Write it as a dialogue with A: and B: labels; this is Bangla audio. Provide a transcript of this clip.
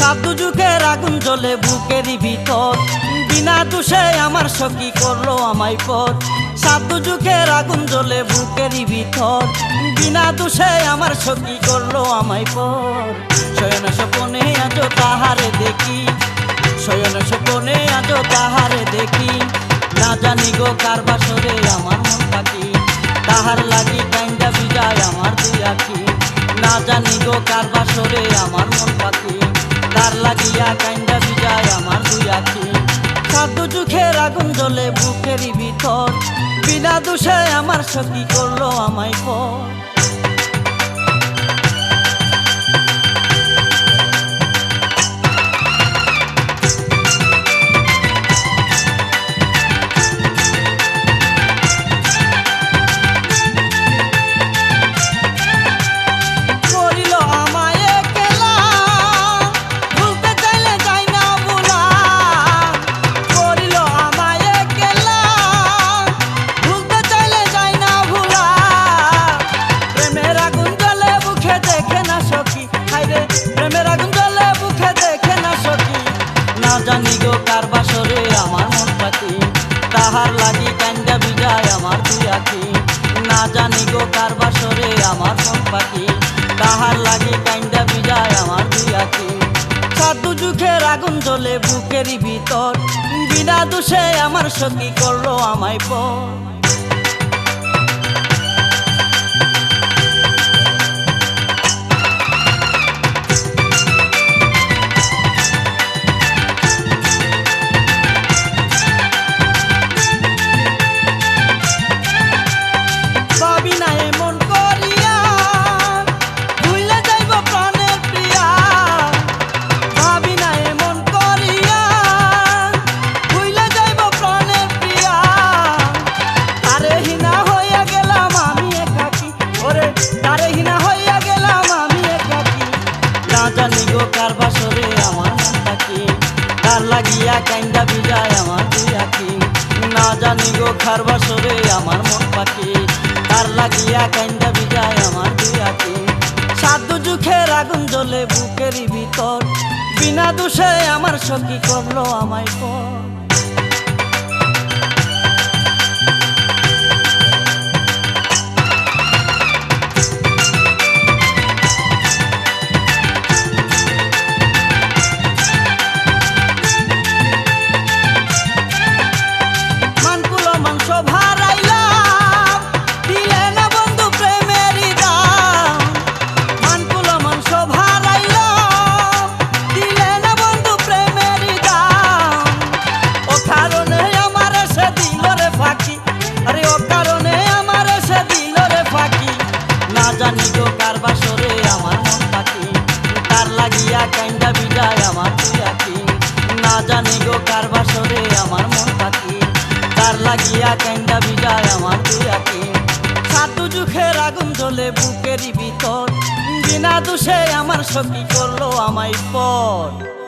A: সাত দুজুখের আগুন জ্বলে বুকেরই ভিতর, বিনা দোষে আমার সখী করলো আমায় পর। সাত দুজুখের আগুন জ্বলে বুকেরই ভিতর, বিনা দোষে আমার সখী করলো আমায় পর। শয়ন স্বপনে আজো তাহারে দেখি, শয়ন স্বপনে আজো তাহারে দেখি, না জানি গো কার বাসরে আমার মন পাখি, তাহার লাগি কাইন্দা বিজায় আমার দুই আখি। না জানি গো কার বাসরে আমার মন পাখি, তার লাগিয়া কাইন্দা বিজায় আমার দুই আখি। সাত দুজুখের আগুন জ্বলে বুকেরই ভিতর, বিনা দোষে আমার সখী করলো আমায় পর। জানি গো কার বাসরে আমার মন পাখি, তাহার লাগি কান্দা বিজায় আমার দুই আখি। না জানি গো কার বাসরে আমার মন পাখি, তাহার লাগি কান্দা বিজায় আমার দুই আখি। সাত দুজুখের আগুন জ্বলে বুকেরই ভিতর, বিনা দোষে আমার সখী করলো আমায় পর। জানি গো কার বাসরে আমার মন পাখি, তার লাগিয়া কাইন্দা বিজায় আমার দুই আখি। না জানি গো কার বাসরে আমার মন পাখি, তার লাগিয়া কাইন্দা বিজায় আমার দুই আখি। সাত দুজুখের আগুন জ্বলে বুকেরই ভিতর, বিনা দোষে আমার সখী করলো আমায় পর। জানি গো কার বাসরে আমার মন পাখি, তার লাগিয়া কাইন্দা বিজায় আমার দুই আখি। না জানি গো কার বাসরে আমার মন পাখি, তার লাগিয়া কাইন্দা বিজায় আমার দুই আখি। সাত দুজুখের আগুন জ্বলে বুকেরই ভিতর, বিনা দোষে আমার সখী করলো আমায় পর।